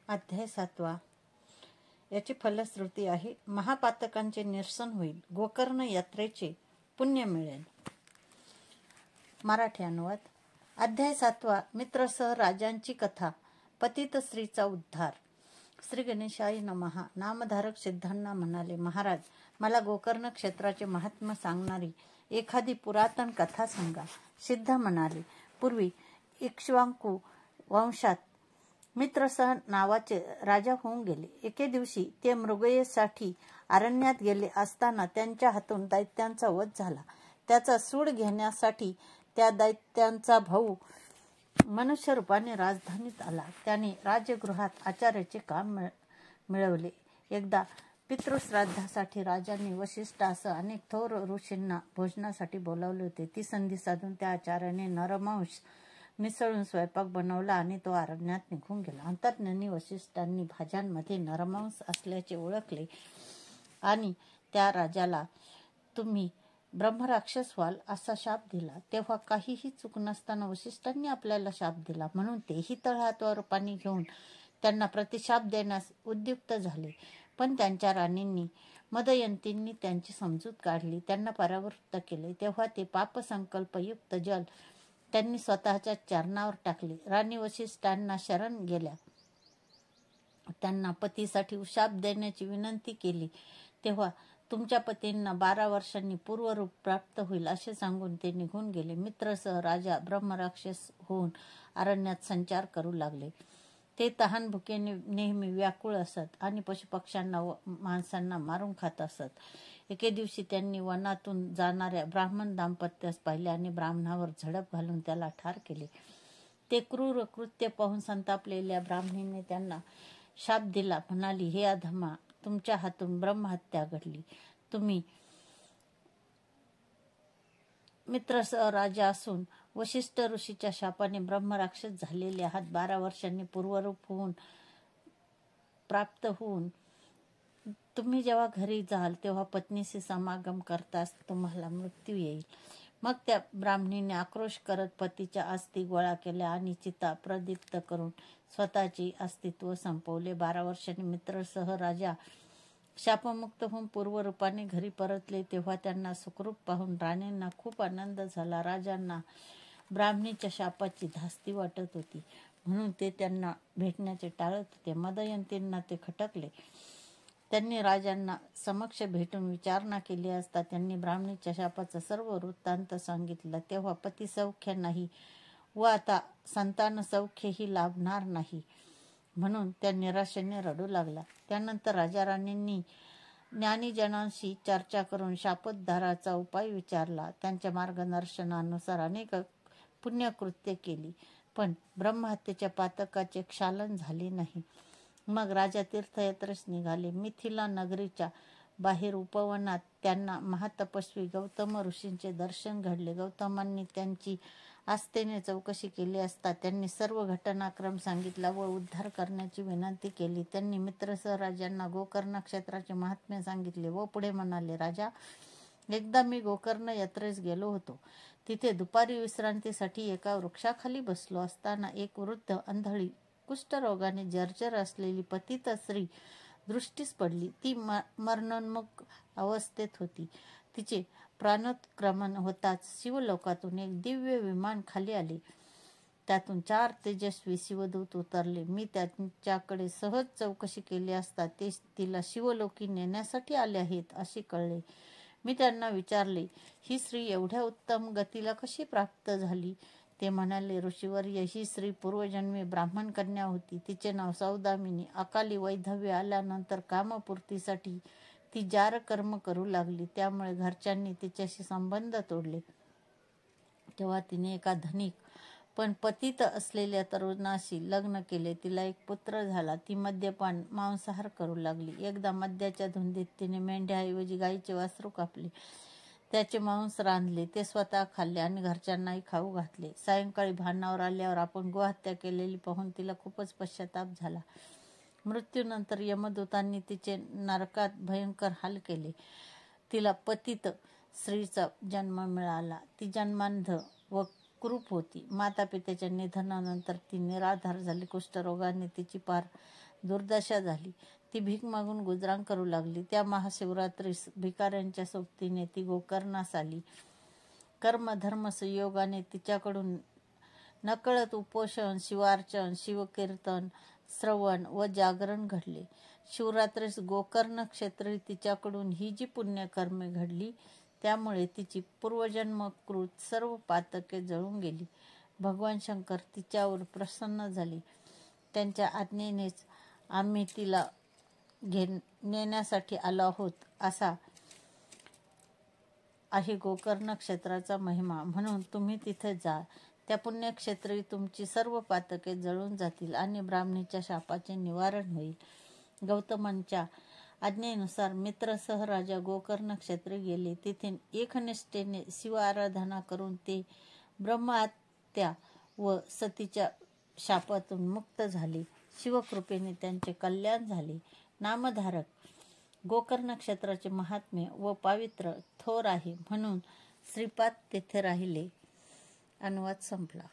अध्याय 7. याची फलश्रुती आहे, महापातकांचे निरसन होईल, गोकर्ण यात्रेचे पुण्य मिळेल. मराठी अनुवाद. अध्याय 7. मित्रसह राजांची कथा. पतित स्त्रीचा उद्धार. श्री गणेशाय नमः. नामधारक सिद्धांना म्हणाले, महाराज, मला गोकर्ण क्षेत्राचे महात्म्य सांगणारी एखादी पुरातन कथा सांगा. सिद्ध म्हणाले, पूर्वी इक्ष्वाकू वंशात मित्रसह नावाचे राजा होऊन गेले. एके दिवशी ते मृगयेसाठी अरण्यात गेले असताना त्यांच्या हातून दैत्यांचा वध झाला. त्याचा सूड घेण्यासाठी त्या दैत्यांचा भाऊ मनुष्य रूपाने राजधानीत आला. त्याने राजगृहात आचार्याचे काम मिळवले. एकदा पितृश्राद्धासाठी राजांनी वसिष्ठासह अनेक थोर ऋषींना भोजनासाठी बोलावले होते. ती संधी साधून त्या आचार्याने नरमांस मिसळून स्वयंपाक बनवला आणि तो अरण्यात निघून गेला. अंतर्ज्ञानी वसिष्ठांनी भाज्यांमध्ये नरमांस असल्याचे ओळखले आणि त्या राजाला तुम्ही ब्रह्मराक्षस व्हाल असा शाप दिला. तेव्हा काहीही चूक नसताना वसिष्ठांनी आपल्याला शाप दिला म्हणून तेही तळहातावर पाणी घेऊन त्यांना प्रतिशाप देण्यास उद्युक्त झाले. पण त्यांच्या राणींनी मदयंतींनी त्यांची समजूत काढली, त्यांना परावृत्त केले. तेव्हा ते पापसंकल्पयुक्त जल त्यांनी स्वतःच्या चरणावर टाकले. राणी वसिष्ठांना शरण गेल्या. त्यांना पतीसाठी शाप देण्याची विनंती केली. तेव्हा तुमच्या पतींना 12 वर्षांनी पूर्वरूप प्राप्त होईल असे सांगून ते निघून गेले. मित्रसह राजा ब्रह्मराक्षस होऊन अरण्यात संचार करू लागले. ते तहान भुकेने नेहमी व्याकुळ असत आणि पशुपक्ष्यांना व माणसांना मारून खात असत. एके दिवशी त्यांनी वनातून जाणाऱ्या ब्राह्मण दाम्पत्यास पाहिले आणि ब्राह्मणावर झडप घालून त्याला ठार केले. ते क्रूर कृत्य पाहून संतापलेल्या ब्राह्मणीने त्यांना शाप दिला. म्हणाली, हे अधमा, तुमच्या हातून ब्रह्महत्या घडली. तुम्ही मित्रसह राजा असून वसिष्ठ ऋषीच्या शापाने ब्रह्मराक्षस झालेले आहात. 12 वर्षांनी पूर्वरूप होऊन प्राप्त होऊन तुम्ही जेव्हा घरी जाल तेव्हा पत्नीशी समागम करताच तुम्हाला मृत्यू येईल. मग त्या ब्राह्मणीने आक्रोश करत पतीच्या अस्थी गोळा केल्या आणि चिता प्रदीप्त करून स्वतःचे अस्तित्व संपवले. 12 वर्षांनी मित्रसह राजा शापमुक्त होऊन पूर्वरूपाने घरी परतले. तेव्हा त्यांना सुखरूप पाहून राणींना खूप आनंद झाला. राजांना ब्राह्मणीच्या शापाची धास्ती वाटत होती म्हणून ते त्यांना भेटण्याचे टाळत होते. मदयंतींना ते खटकले. त्यांनी राजांना समक्ष भेटून विचारणा केली असता त्यांनी ब्राह्मणीच्या शापाचा सर्व वृत्तांत सांगितला. तेव्हा पती सौख्य नाही व आता संतान सौख्यही लाभणार नाही म्हणून त्या निराशेने रडू लागला. त्यानंतर राजा राणींनी ज्ञानीजनांशी चर्चा करून शापोद्धाराचा उपाय विचारला. त्यांच्या मार्गदर्शनानुसार अनेक पुण्यकृत्य केली पण ब्रह्महत्येच्या पातकाचे क्षालन झाले नाही. मग राजा तीर्थयात्रेस निघाले. मिथिला नगरीच्या बाहेर उपवनात त्यांना महातपस्वी गौतम ऋषींचे दर्शन घडले. गौतमांनी त्यांची आस्थेने चौकशी केली असता त्यांनी सर्व घटनाक्रम सांगितला व उद्धार करण्याची विनंती केली. त्यांनी मित्रसह राजांना गोकर्ण क्षेत्राचे महात्म्य सांगितले व पुढे म्हणाले, राजा, एकदा मी गोकर्ण यात्रेस गेलो होतो. तिथे दुपारी विश्रांतीसाठी एका वृक्षाखाली बसलो असताना एक वृद्ध, अंधळी, कुष्ठरोगाने जर्जर असलेली पतित स्त्री दृष्टीस पडली. ती मरणोन्मुख अवस्थेत होती. तिचे प्राणोत्क्रमण होताच शिवलोकातून एक दिव्य विमान खाली आले. त्यातून 4 तेजस्वी शिवदूत उतरले. मी त्यांच्याकडे सहज चौकशी केली असता ते तिला शिवलोकी नेण्यासाठी आले आहेत असे कळले. मी त्यांना विचारले, ही स्त्री एवढ्या उत्तम गतीला कशी प्राप्त झाली? ते म्हणाले, ऋषीवर्य, ही स्त्री पूर्वजन्मी ब्राह्मण कन्या होती. तिचे नाव सौदामिनी. अकाली वैधव्य आल्यानंतर कामपूर्तीसाठी ती जार कर्म करू लागली. त्यामुळे घरच्यांनी तिच्याशी संबंध तोडले. तेव्हा तिने एका धनिक पण पतित असलेल्या तरुणाशी लग्न केले. तिला एक पुत्र झाला. ती मद्यपान, मांसाहार करू लागली. एकदा मद्याच्या धुंदीत तिने मेंढ्याऐवजी गायीचे वासरू कापले. त्याचे मांस रांधले, ते स्वतः खाल्ले आणि घरच्यांनाही खाऊ घातले. सायंकाळी भानावर आल्यावर आपण गोहत्या केलेली पाहून तिला खूपच पश्चाताप झाला. मृत्यूनंतर यमदूतांनी तिचे नरकात भयंकर हाल केले. तिला पतित स्त्रीचा जन्म मिळाला. ती जन्मांध व कुरूप होती. माता पित्याच्या निधनानंतर ती निराधार झाली. कुष्ठरोगाने तिची फार दुर्दशा झाली. ती भीक मागून गुजराण करू लागली. त्या महाशिवरात्रीस भिकाऱ्यांच्या सोबतीने ती गोकर्णास आली. कर्मधर्म संयोगाने तिच्याकडून नकळत उपोषण, शिवार्चन, शिवकीर्तन, श्रवण व जागरण घडले. शिवरात्रीस गोकर्ण क्षेत्री तिच्याकडून ही जी पुण्यकर्मे घडली त्यामुळे तिची पूर्वजन्मकृत सर्व पातके जळून गेली. भगवान शंकर तिच्यावर प्रसन्न झाले. त्यांच्या आज्ञेनेच आम्ही तिला नेण्यासाठी आलो आहोत. असा आहे गोकर्ण क्षेत्राचा महिमा. म्हणून तुम्ही तिथे जा. त्या पुण्यक्षेत्री तुमची सर्व पातके जळून जातील आणि ब्राह्मणीच्या शापाचे निवारण होईल. गौतमांच्या आज्ञेनुसार मित्रसह राजा गोकर्ण क्षेत्री गेले. तेथे एकनिष्ठेने शिव आराधना करून ते ब्रह्महत्या व सतीच्या शापातून मुक्त झाले. शिवकृपेने त्यांचे कल्याण झाले. नामधारक गोकर्ण क्षेत्राचे महात्म्य व पावित्र्य थोर आहे म्हणून श्रीपाद तेथे राहिले. अनुवाद संपला.